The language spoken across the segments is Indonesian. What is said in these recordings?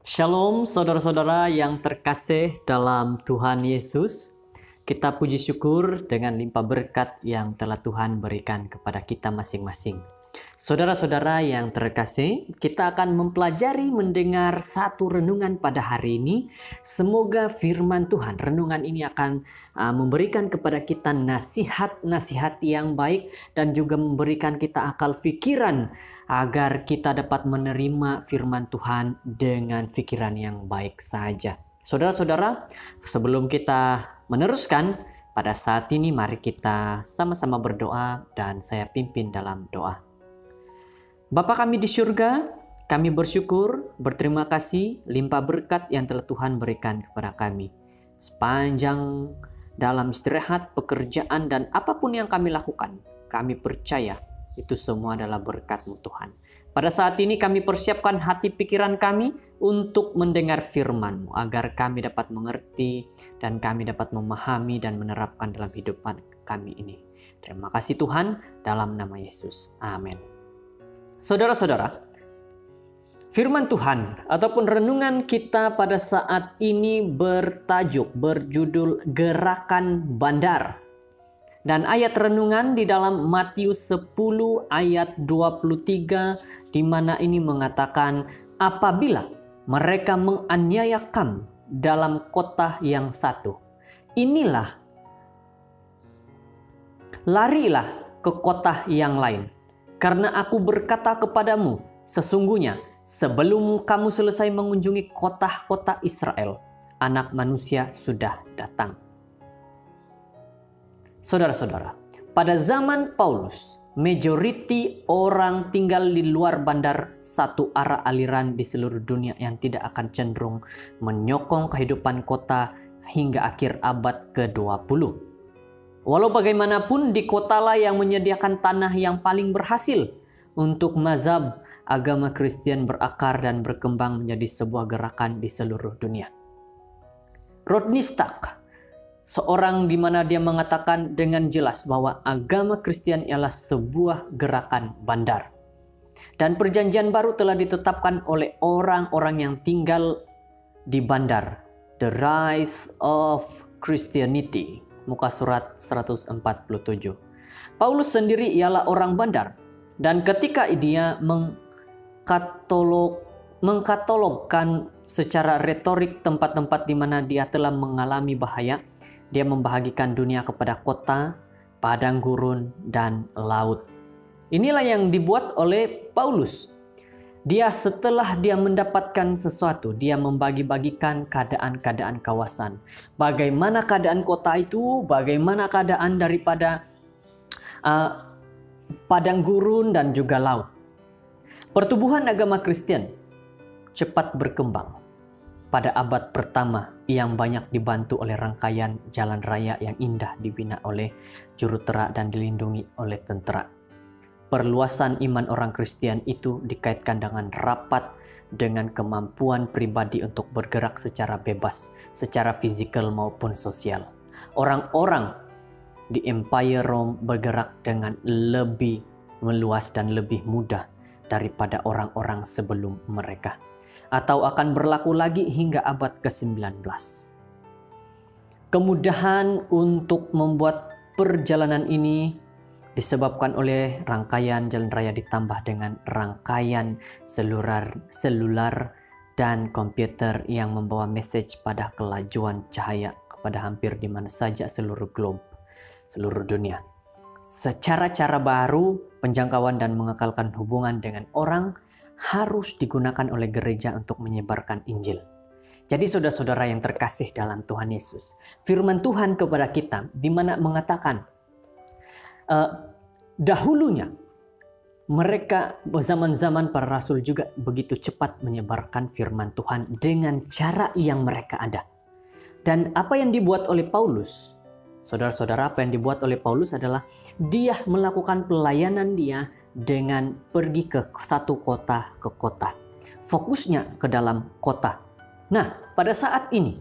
Shalom saudara-saudara yang terkasih dalam Tuhan Yesus. Kita puji syukur dengan limpah berkat yang telah Tuhan berikan kepada kita masing-masing. Saudara-saudara yang terkasih, kita akan mempelajari mendengar satu renungan pada hari ini. Semoga firman Tuhan, renungan ini akan memberikan kepada kita nasihat-nasihat yang baik dan juga memberikan kita akal pikiran agar kita dapat menerima firman Tuhan dengan pikiran yang baik saja. Saudara-saudara, sebelum kita meneruskan, pada saat ini mari kita sama-sama berdoa dan saya pimpin dalam doa. Bapa kami di surga, kami bersyukur, berterima kasih, limpah berkat yang telah Tuhan berikan kepada kami. Sepanjang dalam istirahat, pekerjaan, dan apapun yang kami lakukan, kami percaya itu semua adalah berkat-Mu Tuhan. Pada saat ini kami persiapkan hati pikiran kami untuk mendengar firman-Mu agar kami dapat mengerti dan kami dapat memahami dan menerapkan dalam hidupan kami ini. Terima kasih Tuhan, dalam nama Yesus. Amin. Saudara-saudara, firman Tuhan ataupun renungan kita pada saat ini berjudul Gerakan Bandar. Dan ayat renungan di dalam Matius 10 ayat 23 di mana ini mengatakan, apabila mereka menganiaya kamu dalam kota yang satu, larilah ke kota yang lain. Karena aku berkata kepadamu, sesungguhnya sebelum kamu selesai mengunjungi kota-kota Israel, Anak Manusia sudah datang. Saudara-saudara, pada zaman Paulus, majority orang tinggal di luar bandar, satu arah aliran di seluruh dunia yang tidak akan cenderung menyokong kehidupan kota hingga akhir abad ke-20. Walau bagaimanapun, di kotalah yang menyediakan tanah yang paling berhasil untuk mazhab agama Kristen berakar dan berkembang menjadi sebuah gerakan di seluruh dunia. Rodney Stark, seorang di mana dia mengatakan dengan jelas bahwa agama Kristen ialah sebuah gerakan bandar. Dan perjanjian baru telah ditetapkan oleh orang-orang yang tinggal di bandar. The Rise of Christianity. Muka surat 147. Paulus sendiri ialah orang bandar. Dan ketika dia mengkatalogkan secara retorik tempat-tempat di mana dia telah mengalami bahaya, dia membahagikan dunia kepada kota, padang gurun, dan laut. Inilah yang dibuat oleh Paulus. Setelah dia mendapatkan sesuatu, dia membagi-bagikan keadaan-keadaan kawasan. Bagaimana keadaan kota itu, bagaimana keadaan daripada padang gurun dan juga laut. Pertumbuhan agama Kristen cepat berkembang. Pada abad pertama yang banyak dibantu oleh rangkaian jalan raya yang indah dibina oleh jurutera dan dilindungi oleh tentara. Perluasan iman orang Kristen itu dikaitkan dengan rapat dengan kemampuan pribadi untuk bergerak secara bebas, secara fisikal maupun sosial. Orang-orang di Empire Rome bergerak dengan lebih meluas dan lebih mudah daripada orang-orang sebelum mereka. Atau akan berlaku lagi hingga abad ke-19. Kemudahan untuk membuat perjalanan ini disebabkan oleh rangkaian jalan raya ditambah dengan rangkaian selular dan komputer yang membawa message pada kelajuan cahaya kepada hampir di mana saja seluruh dunia. Secara cara baru, penjangkauan dan mengekalkan hubungan dengan orang harus digunakan oleh gereja untuk menyebarkan Injil. Jadi saudara-saudara yang terkasih dalam Tuhan Yesus, firman Tuhan kepada kita di mana mengatakan dahulunya mereka zaman-zaman para rasul juga begitu cepat menyebarkan firman Tuhan dengan cara yang mereka ada. Dan apa yang dibuat oleh Paulus, saudara-saudara, apa yang dibuat oleh Paulus adalah dia melakukan pelayanan dia dengan pergi ke satu kota ke kota. Fokusnya ke dalam kota. Nah, pada saat ini,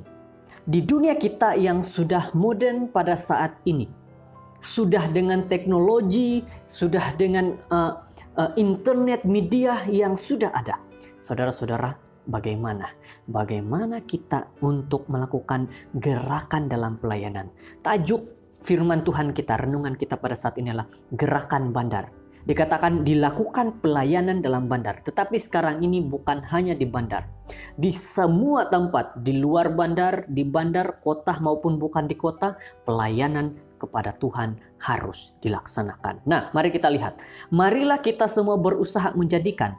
di dunia kita yang sudah modern pada saat ini, sudah dengan teknologi, sudah dengan internet media yang sudah ada. Saudara-saudara, bagaimana? Bagaimana kita untuk melakukan gerakan dalam pelayanan. Tajuk firman Tuhan kita, renungan kita pada saat ini adalah gerakan bandar. Dikatakan dilakukan pelayanan dalam bandar. Tetapi sekarang ini bukan hanya di bandar. Di semua tempat, di luar bandar, di bandar, kota maupun bukan di kota, pelayanan kepada Tuhan harus dilaksanakan. Nah, mari kita lihat. Marilah kita semua berusaha menjadikan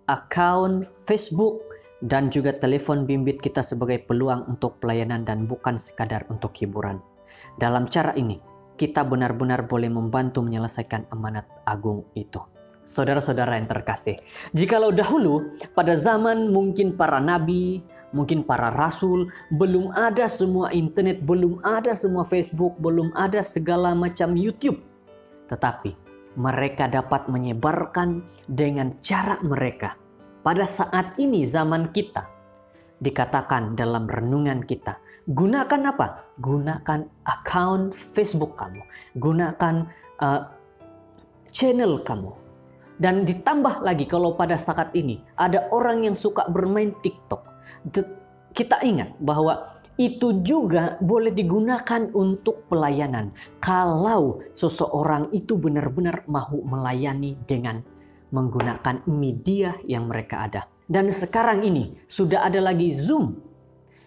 akun Facebook dan juga telepon bimbit kita sebagai peluang untuk pelayanan dan bukan sekadar untuk hiburan. Dalam cara ini, kita benar-benar boleh membantu menyelesaikan amanat agung itu. Saudara-saudara yang terkasih, jikalau dahulu pada zaman mungkin para nabi, mungkin para rasul, belum ada semua internet, belum ada semua Facebook, belum ada segala macam YouTube. Tetapi mereka dapat menyebarkan dengan cara mereka. Pada saat ini zaman kita, dikatakan dalam renungan kita, gunakan apa? Gunakan akun Facebook kamu. Gunakan channel kamu. Dan ditambah lagi kalau pada saat ini ada orang yang suka bermain TikTok. Kita ingat bahwa itu juga boleh digunakan untuk pelayanan. Kalau seseorang itu benar-benar mau melayani dengan menggunakan media yang mereka ada. Dan sekarang ini sudah ada lagi Zoom.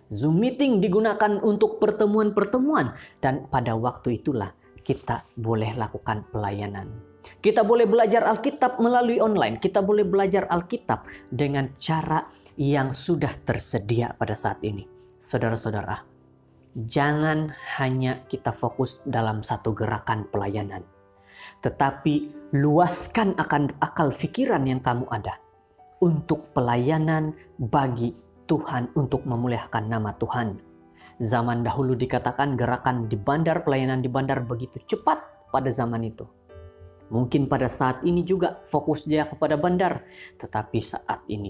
Zoom meeting digunakan untuk pertemuan-pertemuan. Dan pada waktu itulah kita boleh lakukan pelayanan. Kita boleh belajar Alkitab melalui online. Kita boleh belajar Alkitab dengan cara yang sudah tersedia pada saat ini. Saudara-saudara, jangan hanya kita fokus dalam satu gerakan pelayanan. Tetapi luaskan akan akal pikiran yang kamu ada untuk pelayanan bagi Tuhan, untuk memuliakan nama Tuhan. Zaman dahulu dikatakan gerakan di bandar, pelayanan di bandar begitu cepat pada zaman itu. Mungkin pada saat ini juga fokus dia kepada bandar. Tetapi saat ini,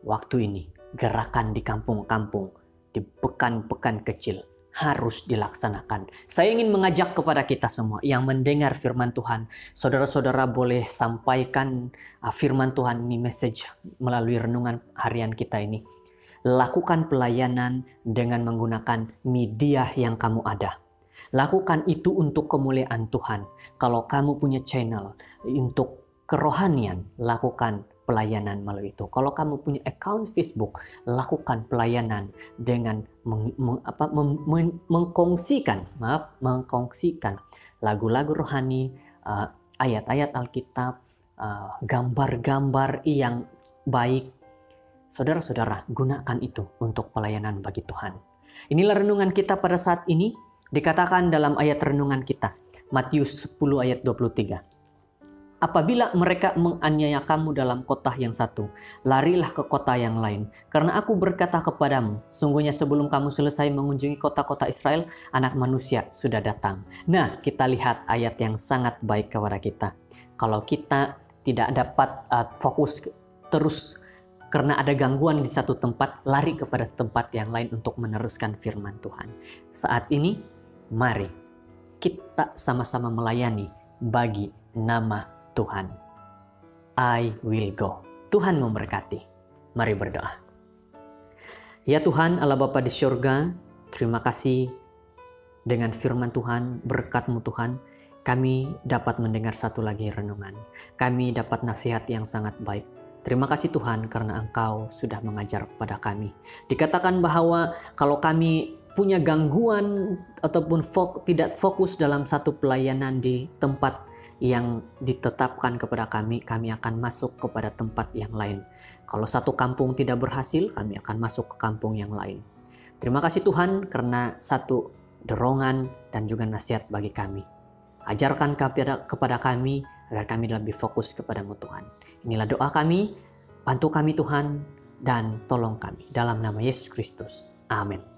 waktu ini, gerakan di kampung-kampung, di pekan-pekan kecil harus dilaksanakan. Saya ingin mengajak kepada kita semua yang mendengar firman Tuhan. Saudara-saudara boleh sampaikan firman Tuhan ini, message melalui renungan harian kita ini. Lakukan pelayanan dengan menggunakan media yang kamu ada. Lakukan itu untuk kemuliaan Tuhan. Kalau kamu punya channel untuk kerohanian, lakukan pelayanan melalui itu. Kalau kamu punya account Facebook, lakukan pelayanan dengan mengkongsikan lagu-lagu rohani, ayat-ayat Alkitab, gambar-gambar yang baik. Saudara-saudara, gunakan itu untuk pelayanan bagi Tuhan. Inilah renungan kita pada saat ini. Dikatakan dalam ayat renungan kita, Matius 10 ayat 23. Apabila mereka menganiaya kamu dalam kota yang satu, larilah ke kota yang lain. Karena aku berkata kepadamu, sungguhnya sebelum kamu selesai mengunjungi kota-kota Israel, Anak Manusia sudah datang. Nah, kita lihat ayat yang sangat baik kepada kita. Kalau kita tidak dapat fokus terus karena ada gangguan di satu tempat, lari kepada tempat yang lain untuk meneruskan firman Tuhan. Saat ini, mari kita sama-sama melayani bagi nama Tuhan. I will go. Tuhan memberkati. Mari berdoa. Ya Tuhan, Allah Bapa di surga, terima kasih dengan firman Tuhan, berkat-Mu Tuhan, kami dapat mendengar satu lagi renungan. Kami dapat nasihat yang sangat baik. Terima kasih Tuhan karena Engkau sudah mengajar kepada kami. Dikatakan bahwa kalau kami punya gangguan ataupun tidak fokus dalam satu pelayanan di tempat yang ditetapkan kepada kami akan masuk kepada tempat yang lain. Kalau satu kampung tidak berhasil, kami akan masuk ke kampung yang lain. Terima kasih Tuhan karena satu dorongan dan juga nasihat bagi kami. Ajarkan kepada kami agar kami lebih fokus kepadamu Tuhan. Inilah doa kami, bantu kami Tuhan, dan tolong kami. Dalam nama Yesus Kristus. Amin.